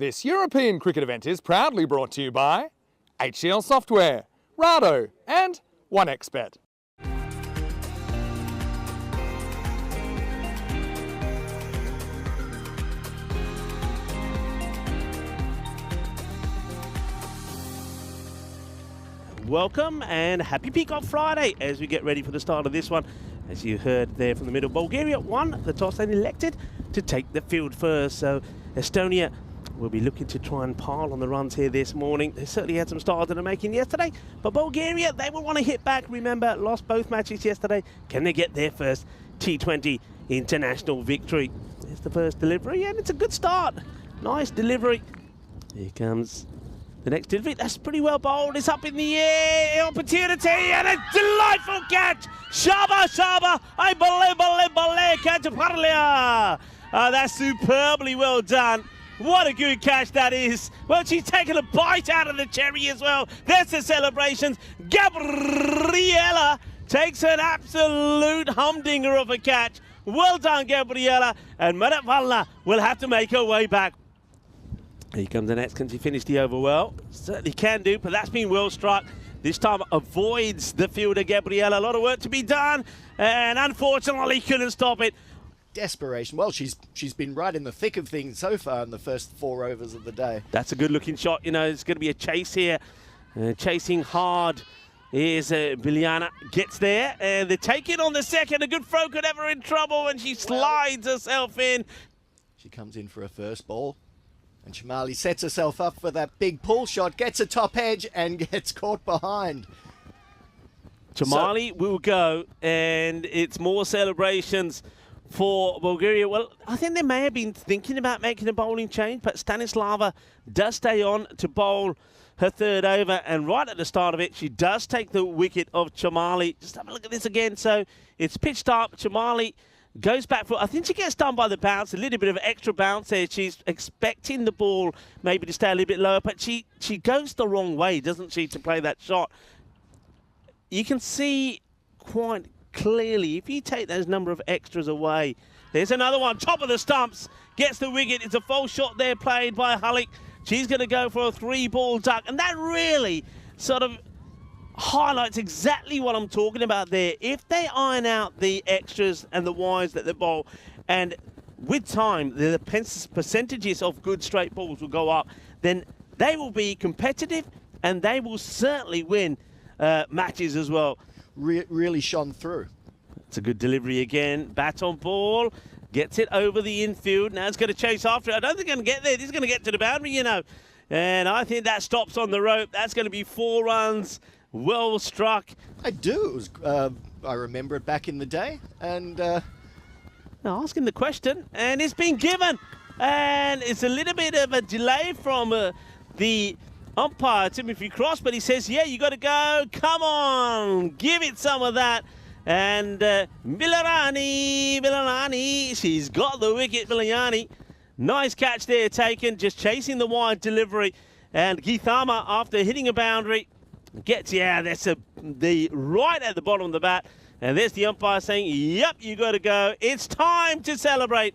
This European cricket event is proudly brought to you by HCL Software, Rado and 1xBet. Welcome and happy Peacock Friday as we get ready for the start of this one. As you heard there from the middle, Bulgaria won the toss and elected to take the field first. So Estonia will be looking to try and pile on the runs here this morning. They certainly had some stars in the making yesterday, but Bulgaria, they will want to hit back. Remember, lost both matches yesterday. Can they get their first T20 international victory? There's the first delivery, and it's a good start. Nice delivery. Here comes the next delivery. That's pretty well bowled. It's up in the air. Opportunity and a delightful catch. Shaba, Shaba. I believe, catch Parlia. That's superbly well done. What a good catch that is. Well, she's taken a bite out of the cherry as well. There's the celebrations. Gabriela takes an absolute humdinger of a catch. Well done, Gabriela. And Maratvalna will have to make her way back. Here comes the next. Can she finish the over well? Certainly can do, but that's been well struck. This time avoids the fielder, Gabriela. A lot of work to be done, and unfortunately couldn't stop it. Desperation. Well, she's been right in the thick of things so far in the first 4 overs of the day. That's a good-looking shot. You know, it's going to be a chase here. Chasing hard is Biliana. Gets there, and they're taking on the second. A good throw could ever in trouble, and she slides herself in. She comes in for a first ball. And Chamali sets herself up for that big pull shot, gets a top edge and gets caught behind. Chamali will go, and it's more celebrations for Bulgaria. Well, I think they may have been thinking about making a bowling change, but Stanislava does stay on to bowl her third over, and right at the start of it, she does take the wicket of Chamali. Just have a look at this again. So it's pitched up. Chamali goes back for, I think she gets done by the bounce, a little bit of extra bounce there. She's expecting the ball maybe to stay a little bit lower, but she goes the wrong way, doesn't she, to play that shot. You can see quite clearly, if you take those number of extras away, there's another one, top of the stumps, gets the wicket. It's a false shot there played by Hullick. She's going to go for a 3-ball duck, and that really sort of highlights exactly what I'm talking about there. If they iron out the extras and the wides that they bowl, and with time the percentages of good straight balls will go up, then they will be competitive and they will certainly win matches as well. Really shone through. It's a good delivery again. Bat on ball, gets it over the infield. Now it's going to chase after it. I don't think it's going to get there. This is going to get to the boundary, you know. And I think that stops on the rope. That's going to be 4 runs. Well struck. I do. It was, I remember it back in the day. And now asking the question, and it's been given. And it's a little bit of a delay from the umpire, Timothy Cross, but he says, yeah, you got to go. Come on, give it some of that. And Bilarani, she's got the wicket, Bilarani. Nice catch there taken, just chasing the wide delivery. And Githama, after hitting a boundary, gets, yeah, that's the right at the bottom of the bat. And there's the umpire saying, yep, you got to go. It's time to celebrate.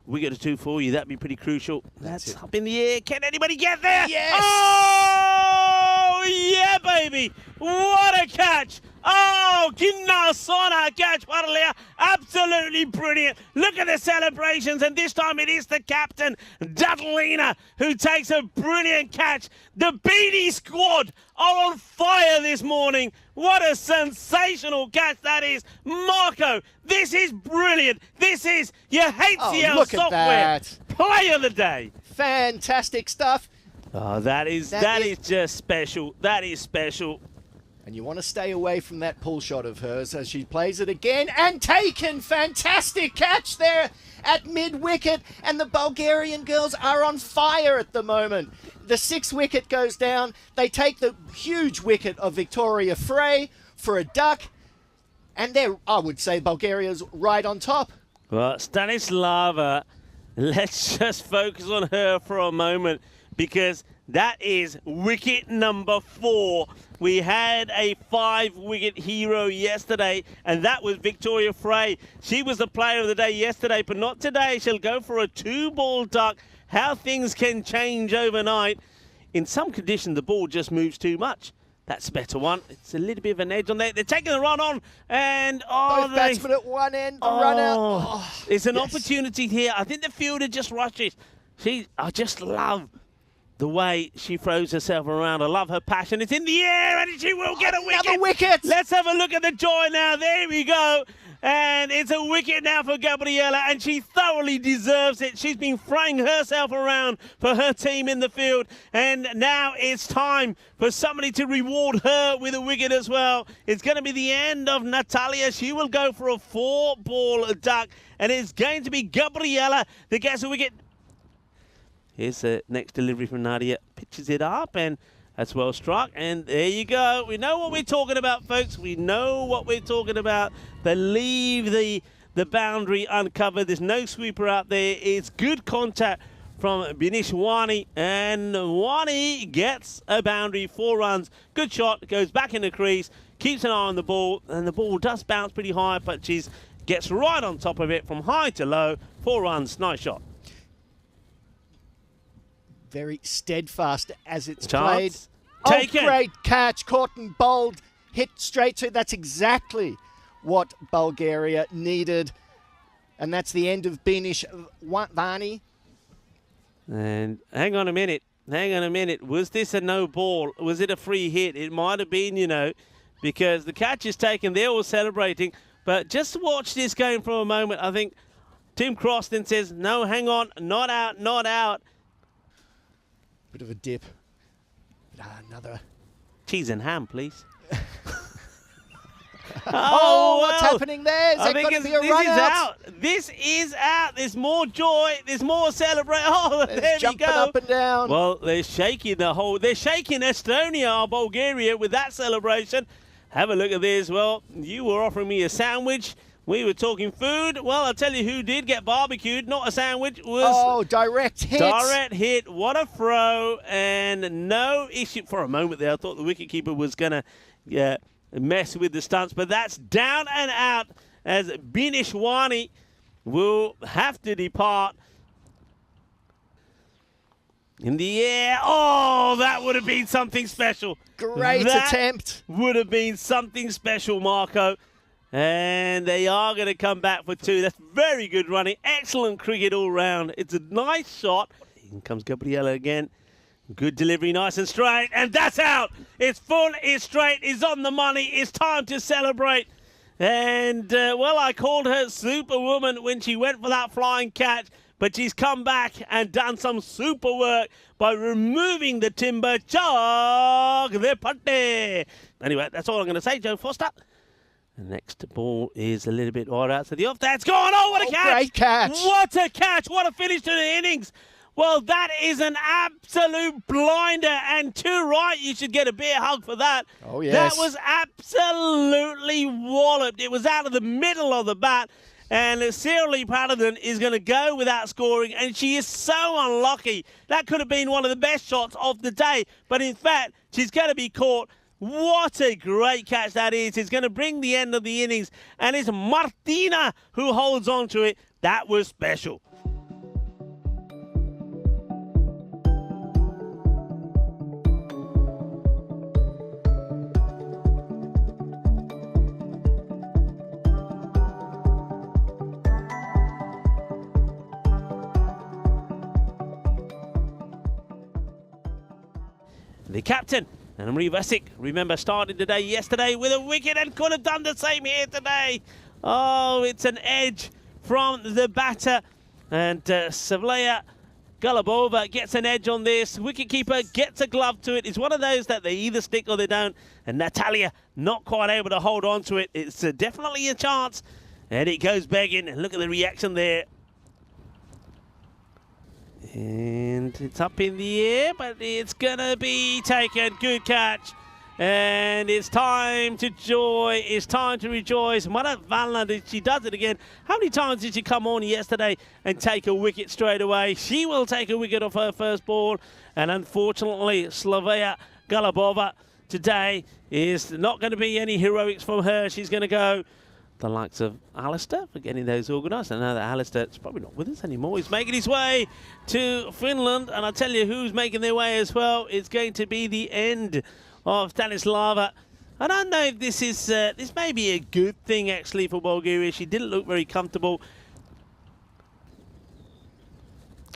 We get a 2 for you. That'd be pretty crucial. That's up in the air. Can anybody get there? Yes! Oh, yeah, baby. What a catch. Oh, Kinnasona catch, Parlia. Absolutely brilliant. Look at the celebrations, and this time it is the captain, Dudlina, who takes a brilliant catch. The Beatty squad are on fire this morning. What a sensational catch that is. Marco, this is brilliant. This is your HCL Software Play of the Day. Fantastic stuff. Oh, that is just special. That is special. And you want to stay away from that pull shot of hers as she plays it again and taken. Fantastic catch there at mid-wicket. And the Bulgarian girls are on fire at the moment. The 6th wicket goes down. They take the huge wicket of Victoria Frey for a duck. And they're, I would say, Bulgaria's right on top. Well, Stanislava, let's just focus on her for a moment, because That is wicket number 4. We had a 5-wicket hero yesterday, and that was Victoria Frey. She was the player of the day yesterday, but not today. She'll go for a 2-ball duck. How things can change overnight. In some conditions, the ball just moves too much. That's a better one. It's a little bit of an edge on there. They're taking the run on, and both batsmen at one end, the run out. Oh, it's an opportunity here. I think the fielder just rushes. I just love the way she throws herself around. I love her passion. It's in the air, and she will get a wicket. Another wicket. Let's have a look at the joy now. There we go. And it's a wicket now for Gabriella, and she thoroughly deserves it. She's been throwing herself around for her team in the field, and now it's time for somebody to reward her with a wicket as well. It's going to be the end of Natalia. She will go for a 4-ball duck, and it's going to be Gabriella that gets a wicket. Here's the next delivery from Nadia. Pitches it up, and that's well struck. And there you go. We know what we're talking about, folks. We know what we're talking about. They leave the boundary uncovered. There's no sweeper out there. It's good contact from Binish Wani. And Wani gets a boundary, 4 runs. Good shot. Goes back in the crease. Keeps an eye on the ball. And the ball does bounce pretty high, but she gets right on top of it from high to low. 4 runs. Nice shot. Very steadfast as it's Chance. played. Taken. Oh, great catch. Caught and bowled. Hit straight to. That's exactly what Bulgaria needed. And that's the end of Binish Vani. And hang on a minute. Hang on a minute. Was this a no ball? Was it a free hit? It might have been, you know, because the catch is taken. They're all celebrating. But just watch this game for a moment. I think Tim Croston says, no, hang on. Not out, not out. Bit of a dip. Another. Cheese and ham, please. What's happening there? Is that going to be a run out? This is out. There's more joy. There's more celebration. Oh, there we jumping go. Up and down. Well, they're shaking the whole. They're shaking Estonia or Bulgaria with that celebration. Have a look at this. Well, you were offering me a sandwich. We were talking food. Well, I'll tell you who did get barbecued. Not a sandwich. Direct hit. Direct hit. What a throw. And no issue. For a moment there, I thought the wicketkeeper was going to mess with the stunts. But that's down and out as Binish Wani will have to depart. In the air. Oh, that would have been something special. Great attempt. Would have been something special, Marco. And they are going to come back for 2. That's very good running. Excellent cricket all round. It's a nice shot. In comes Gabriella again. Good delivery, nice and straight. And that's out. It's full, it's straight, it's on the money. It's time to celebrate. And, well, I called her Superwoman when she went for that flying catch. But she's come back and done some super work by removing the timber. Chog the putty. Anyway, that's all I'm going to say, Joe Foster. The next ball is a little bit wide out to the off. That's gone. Oh, what a catch. Great catch. What a catch. What a finish to the innings. Well, that is an absolute blinder. And to right, you should get a beer hug for that. Oh, yes. That was absolutely walloped. It was out of the middle of the bat. And Sirli Paladin is going to go without scoring. And she is so unlucky. That could have been one of the best shots of the day. But in fact, she's going to be caught. What a great catch that is. It's going to bring the end of the innings. And it's Martina who holds on to it. That was special. The captain, Anna-Marie Vasic, remember, started the day yesterday with a wicket and could have done the same here today. Oh, it's an edge from the batter. And Savlaya Galabova gets an edge on this. Wicketkeeper gets a glove to it. It's one of those that they either stick or they don't. And Natalia not quite able to hold on to it. It's definitely a chance. And it goes begging. Look at the reaction there. And it's up in the air, but it's going to be taken. Good catch. And it's time to joy. It's time to rejoice. Mara Valna, she does it again. How many times did she come on yesterday and take a wicket straight away? She will take a wicket off her first ball. And unfortunately, Slavia Galabova today is not going to be any heroics from her. She's going to go the likes of Alistair for getting those organised. I know that Alistair's probably not with us anymore. He's making his way to Finland. And I'll tell you who's making their way as well. It's going to be the end of Stanislava. I don't know if this is this may be a good thing actually for Bulgaria. She didn't look very comfortable.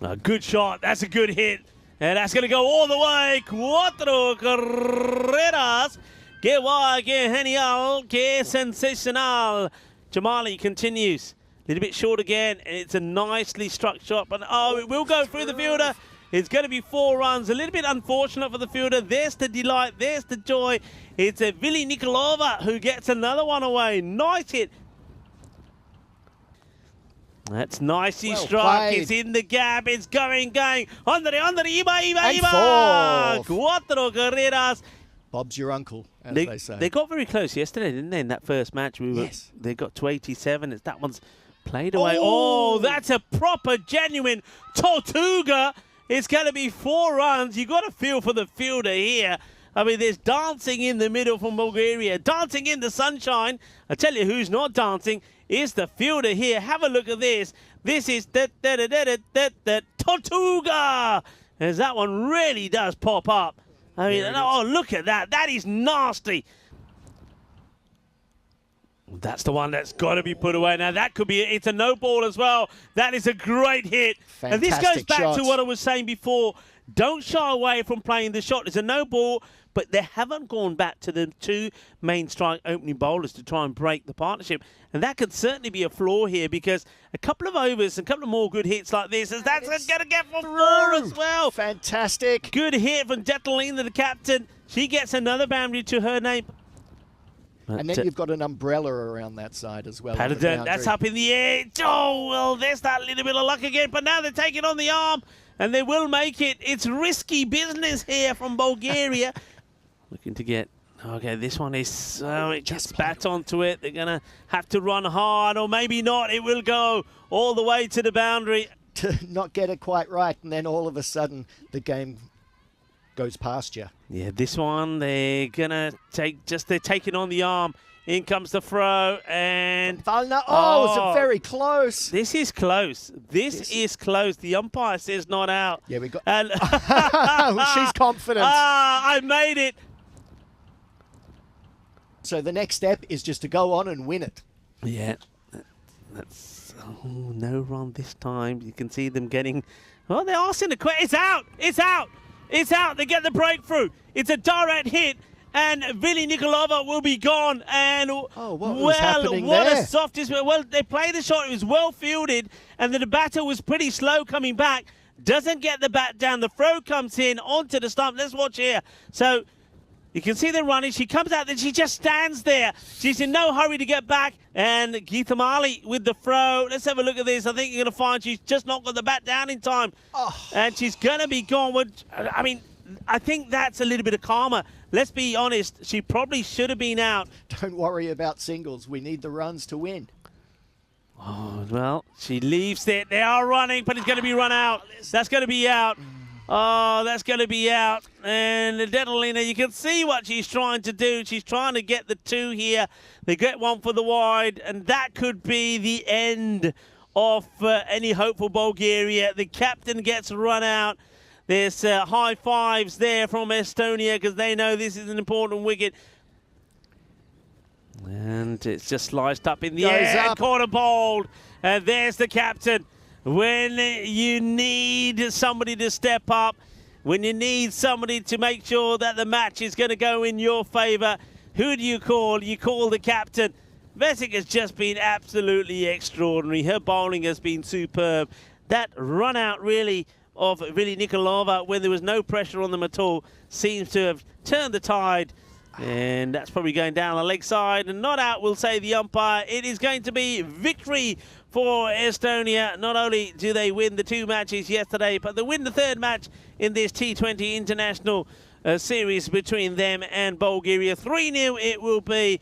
A good shot. That's a good hit. And that's going to go all the way. Cuatro carreras. Que guay, que genial, que sensacional. Jamali continues. A little bit short again. And it's a nicely struck shot. But oh, it will go through the fielder. It's going to be 4 runs. A little bit unfortunate for the fielder. There's the delight. There's the joy. It's a Vili Nikolova who gets another one away. Nice hit. That's nicely struck. It's in the gap. It's going. Under, Iba. Cuatro carreras. Bob's your uncle, as they say. They got very close yesterday, didn't they, in that first match? Yes. They got to 87. That one's played away. Oh, that's a proper, genuine Tortuga. It's going to be 4 runs. You've got to feel for the fielder here. I mean, there's dancing in the middle from Bulgaria, dancing in the sunshine. I tell you who's not dancing is the fielder here. Have a look at this. This is Tortuga. As that one really does pop up. I mean, oh, look at that. That is nasty. That's the one that's got to be put away. Now, that could be it's a no ball as well. That is a great hit. Fantastic and this goes back shot to what I was saying before. Don't shy away from playing the shot. It's a no ball, but they haven't gone back to the 2 main strike opening bowlers to try and break the partnership. And that could certainly be a flaw here because a couple of overs and a couple of more good hits like this, as that's going to get for 4 as well. Fantastic. Good hit from Jetalina, the captain. She gets another boundary to her name. And then you've got an umbrella around that side as well. That's up in the air. Oh, well, there's that little bit of luck again. But now they're taking on the arm, and they will make it. It's risky business here from Bulgaria. Looking to get... Okay, this one is... it just spat onto it. They're going to have to run hard, or maybe not. It will go all the way to the boundary. To not get it quite right, and then all of a sudden the game goes past you. Yeah, this one, they're going to take... They're taking on the arm. In comes the throw, and... Valna, it's very close. This is close. This is close. The umpire says not out. Yeah, we got... And she's confident. I made it. So the next step is just to go on and win it. Yeah. That's... Oh, no run this time. You can see them getting... Well, they're asking the question. It's out. It's out. It's out. They get the breakthrough. It's a direct hit. And Vili Nikolova will be gone. And what a softest. Well, they played the shot. It was well fielded, and the batter was pretty slow coming back. Doesn't get the bat down. The throw comes in onto the stump. Let's watch here. So you can see them running. She comes out, then she just stands there. She's in no hurry to get back. And Geetha Mali with the throw. Let's have a look at this. I think you're going to find she's just not got the bat down in time. And she's going to be gone. I mean, I think that's a little bit of karma. Let's be honest, she probably should have been out. Don't worry about singles. We need the runs to win. Oh, well, she leaves it. They are running, but it's going to be run out. That's going to be out. Oh, that's going to be out. And Detalina, you can see what she's trying to do. She's trying to get the 2 here. They get one for the wide, and that could be the end of any hope for Bulgaria. The captain gets run out. There's high fives there from Estonia because they know this is an important wicket. And it's just sliced up in the air. Corner bowled. And there's the captain. When you need somebody to step up, when you need somebody to make sure that the match is going to go in your favour, who do you call? You call the captain. Vesic has just been absolutely extraordinary. Her bowling has been superb. That run out really of Vili Nikolova when there was no pressure on them at all seems to have turned the tide. And that's probably going down the leg side. And not out, will say the umpire. It is going to be victory for Estonia. Not only do they win the 2 matches yesterday, but they win the 3rd match in this T20 International series between them and Bulgaria. 3-0 it will be.